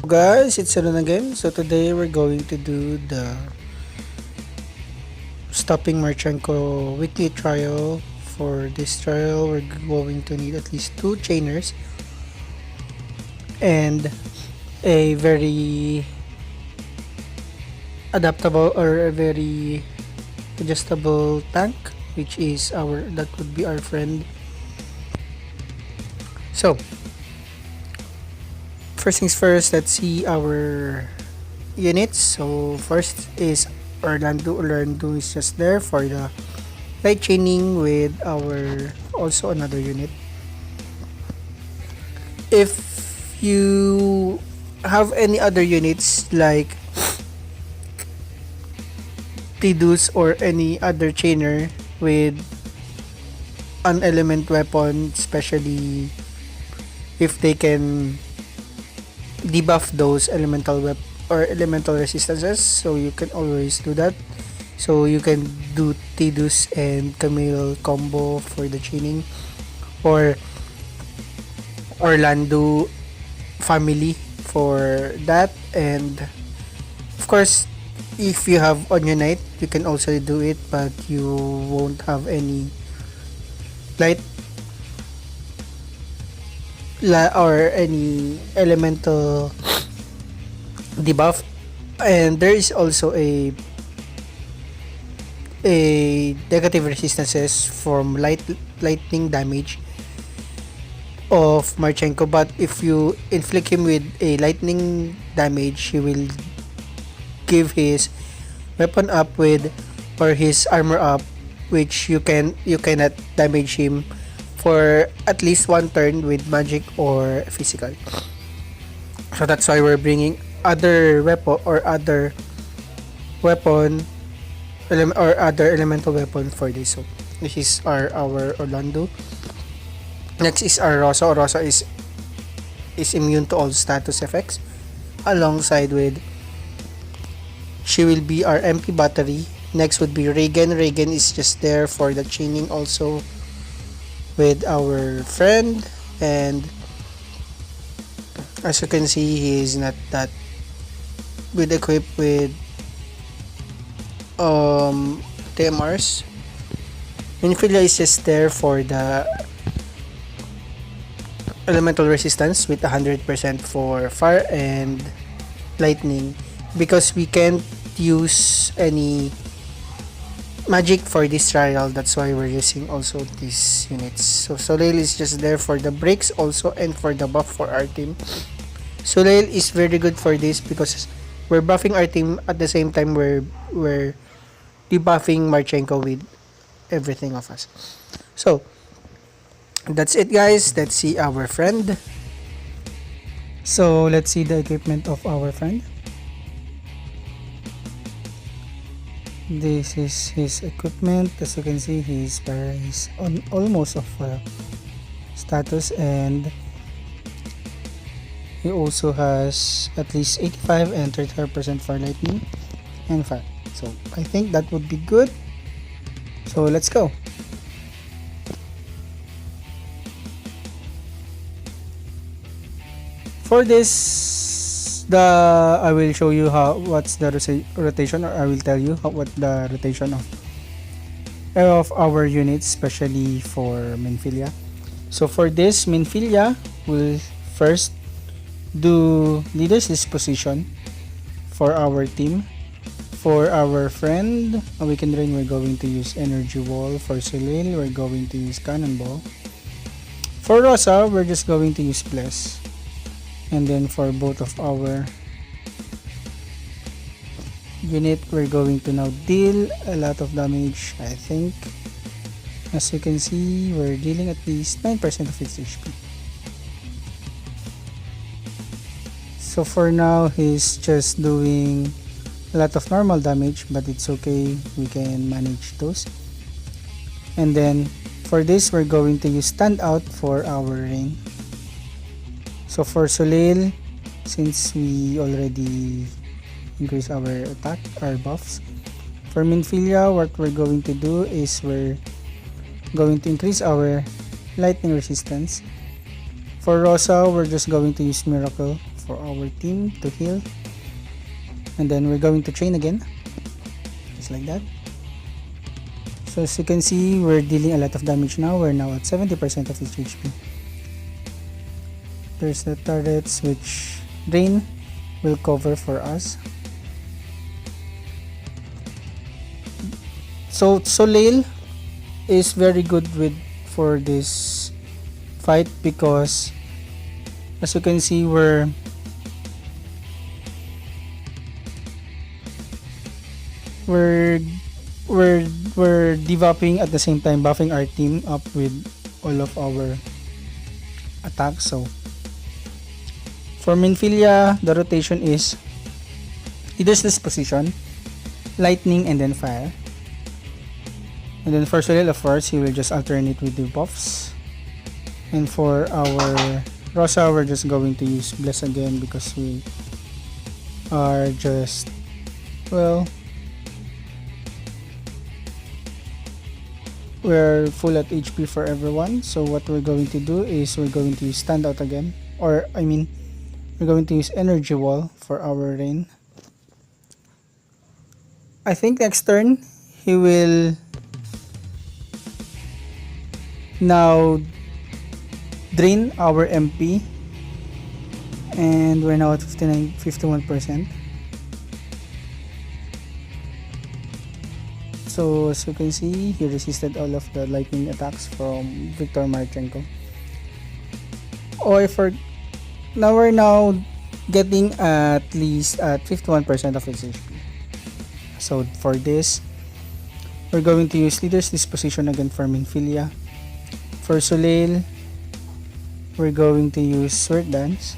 Guys, it's Aaron again. So today we're going to do the stopping Marchenko weekly trial. For this trial, we're going to need at least 2 chainers and a very adaptable or a very adjustable tank, which is that would be our friend. So first things first, let's see our units. So first is Orlando. Orlando is just there for the light chaining with our also another unit. If you have any other units like Tidus or any other chainer with an element weapon, especially if they can debuff those elemental or elemental resistances, so you can always do that. So you can do Tidus and Camille combo for the chaining, or Orlando family for that. And of course, if you have Onion Knight, you can also do it, but you won't have any light or any elemental debuff. And there is also a negative resistances from lightning damage of Marchenko, but if you inflict him with a lightning damage, he will give his weapon up with or his armor up, which you cannot damage him for at least 1 turn with magic or physical. So that's why we're bringing other weapon or other elemental weapon for this. So this is our Orlando. Next is our Rosa. Rosa is immune to all status effects, alongside with she will be our MP battery. Next would be Reagan. Reagan is just there for the chaining also with our friend, and as you can see, he is not that good equipped with TMRs. Minfilia is just there for the elemental resistance with 100% for fire and lightning, because we can't use any magic for this trial. That's why we're using also these units. So Soleil is just there for the breaks also and for the buff for our team. Soleil is very good for this because we're buffing our team at the same time we're debuffing Marchenko with everything of us. So that's it, guys. Let's see our friend. So let's see the equipment of our friend. This is his equipment. As you can see, he's on almost of status, and he also has at least 85 and 35% for lightning and fire. So I think that would be good. So let's go. For this, I will show you what's the rotation, or I will tell you what the rotation of our units, especially for Minfilia. So for this, Minfilia will first do leader's disposition for our team. For our friend Awakened Rain, we're going to use Energy Wall. For Soleil, we're going to use Cannonball. For Rosa, we're just going to use Bless. And then for both of our unit, we're going to now deal a lot of damage, I think. As you can see, we're dealing at least 9% of its HP. So for now, he's just doing a lot of normal damage, but it's okay, we can manage those. And then for this, we're going to use Standout for our ring. So for Soleil, since we already increase our attack, our buffs. For Minfilia, what we're going to do is we're going to increase our lightning resistance. For Rosa, we're just going to use Miracle for our team to heal. And then we're going to chain again, just like that. So as you can see, we're dealing a lot of damage now. We're now at 70% of his HP. There's the turrets which Drain will cover for us. So Soleil is very good for this fight because as you can see we're developing at the same time, buffing our team up with all of our attacks. So for Minfilia, the rotation is either this position, lightning and then fire. And then for Soleil, of course, he will just alternate with the buffs. And for our Rosa, we're just going to use Bless again because we are just, well, we're full at HP for everyone. So what we're going to do is we're going to use Stand Out again. Or, I mean, we're going to use Energy Wall for our Rain. I think next turn, he will now drain our MP. And we're now at 51%. So as you can see, he resisted all of the lightning attacks from Victor Marchenko. Now we're now getting at least at 51% of his HP. So for this, we're going to use Leader's Disposition again for Minfilia. For Soleil, we're going to use Sword Dance.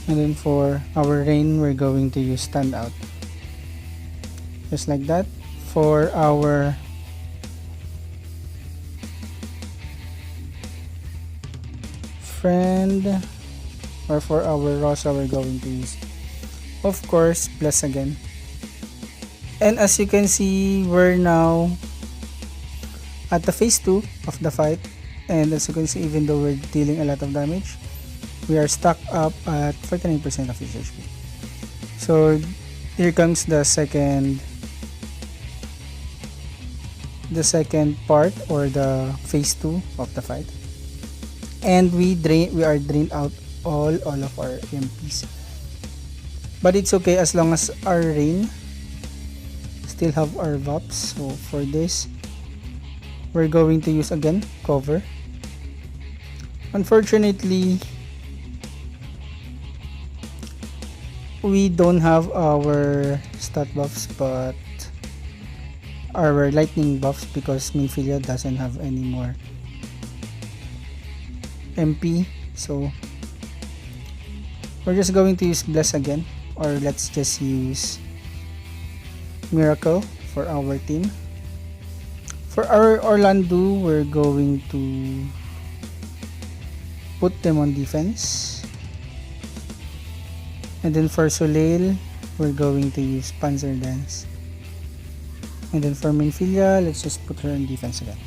And then for our Rain, we're going to use Stand Out. Just like that. For our friend, or for our Rosa, we're going to use, of course, Bless again. And as you can see, we're now at the phase 2 of the fight. And as you can see, even though we're dealing a lot of damage, we are stuck up at 49% of his HP. So here comes the second part, or the phase 2 of the fight. And we are drained out all of our MPs. But it's okay as long as our Rain still have our VOPs. So for this, we're going to use again cover. Unfortunately, we don't have our stat buffs but our lightning buffs because Minfilia doesn't have any more MP. So we're just going to use Bless again, or let's just use Miracle for our team. For our Orlando, we're going to put them on defense. And then for Soleil, we're going to use Panzer Dance. And then for Minfilia, let's just put her on defense again.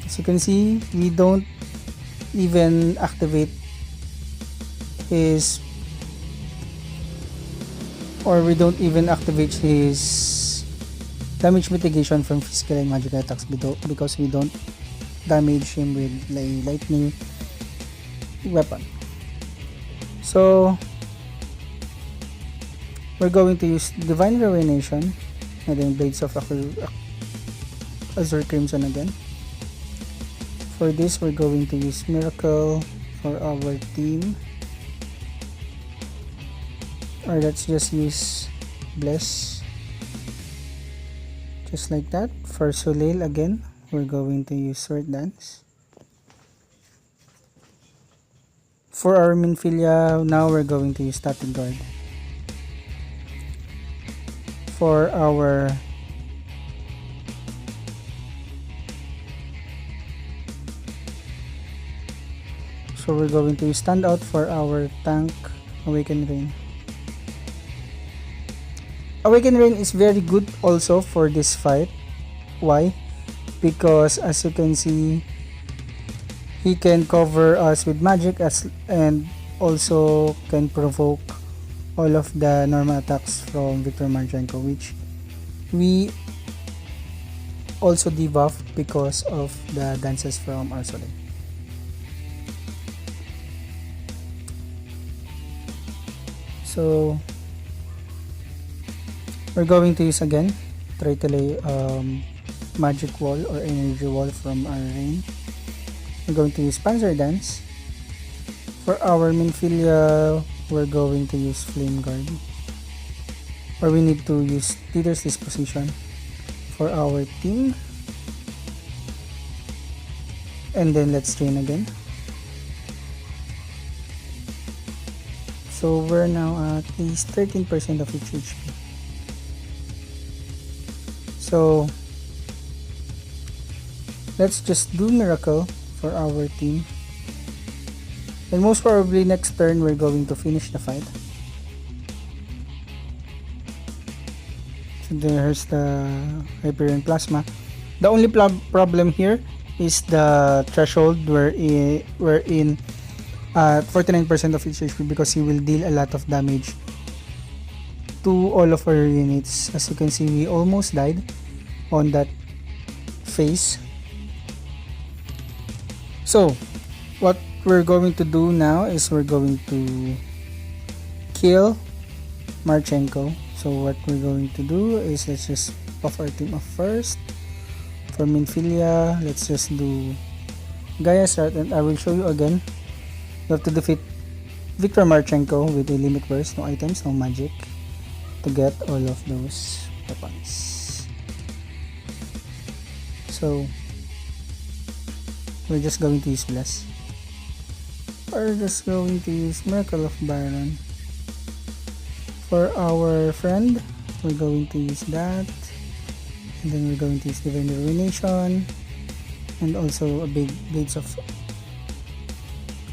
As you can see, we don't even activate his damage mitigation from physical and magical attacks because we don't damage him with a lightning weapon. So we're going to use Divine Ruination and then Blades of Azure Crimson again. For this, we're going to use Miracle for our team, or let's just use Bless, just like that. For Soleil again, we're going to use Sword Dance. For our Minfilia, now we're going to use Static Guard. For our So we're going to stand out for our tank Awaken Rain. Awaken Rain is very good also for this fight. Why? Because as you can see, He can cover us with magic and also can provoke all of the normal attacks from Victor Marchenko, which we also debuff because of the dances from Arsolen. So we're going to use again, try to lay magic wall or energy wall from our rain. We're going to use Panzer Dance. For our Minfilia, we're going to use Flame Guard. Or we need to use Leader's Disposition for our team. And then let's train again. So we're now at least 13% of each HP. So let's just do Miracle for our team. And most probably next turn we're going to finish the fight. So there's the Hyperion Plasma. The only problem here is the threshold we're in 49% of each HP, because he will deal a lot of damage to all of our units. As you can see, we almost died on that phase. So what we're going to do now is we're going to kill Marchenko. So what we're going to do is let's just buff our team up first. For Minfilia, let's just do Gaia Start, and I will show you again. You have to defeat Victor Marchenko with a limit burst, no items, no magic, to get all of those weapons. So we're just going to use Bless. We're just going to use Miracle of Baron. For our friend, we're going to use that. And then we're going to use Divine Ruination. And also a big Blades of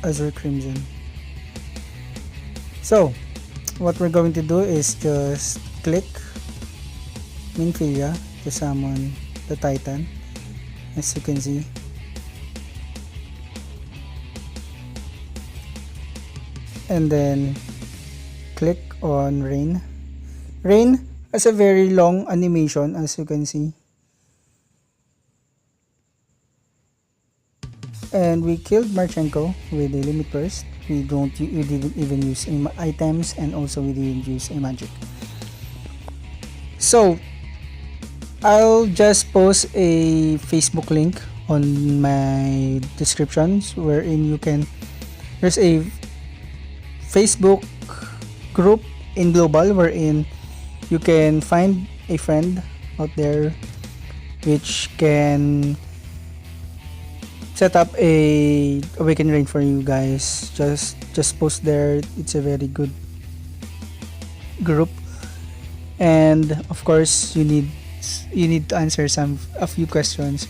Azure Crimson. So what we're going to do is just click Minfilia to summon the Titan, as you can see. And then click on Rain. Rain has a very long animation, as you can see. And we killed Marchenko with a limit burst. We didn't even use items, and also we didn't use a magic. So I'll just post a Facebook link on my descriptions, wherein you can, there's a Facebook group in global wherein you can find a friend out there which can set up a Awaken Rain for you guys. Just post there. It's a very good group, and of course you need to answer a few questions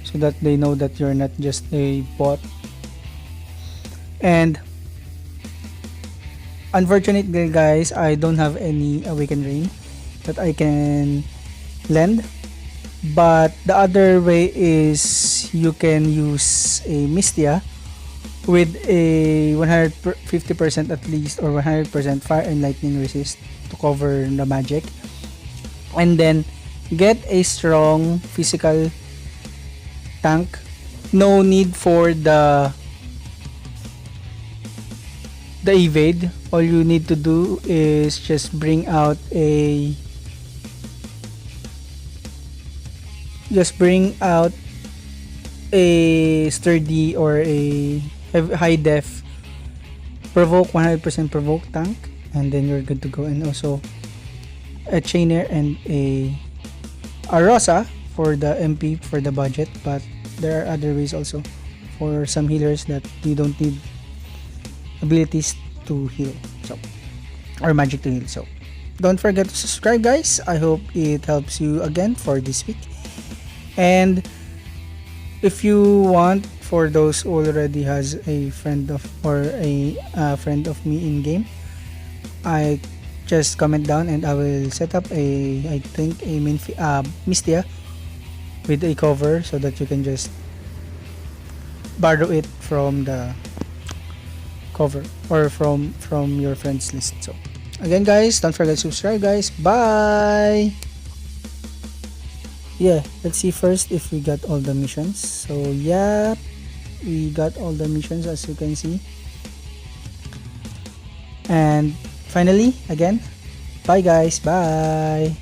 so that they know that you're not just a bot. And unfortunately guys, I don't have any Awaken Rain that I can lend, but the other way is you can use a Mystia with a 150% at least, or 100% fire and lightning resist to cover the magic, and then get a strong physical tank. No need for the evade. All you need to do is just bring out a sturdy or a high def provoke, 100% provoke tank, and then you're good to go. And also a chainer and a Rosa for the MP, for the budget, but there are other ways also for some healers that you don't need abilities to heal, so, or magic to heal. So don't forget to subscribe guys. I hope it helps you again for this week. And if you want, for those who already has a friend of, or a friend of me in game, I just comment down and I will set up I think a Mystia with a cover, so that you can just borrow it from the cover or from your friends list. So again guys, don't forget to subscribe guys. Bye. Yeah, let's see first if we got all the missions. So yeah, we got all the missions as you can see. And finally, again, bye guys, bye.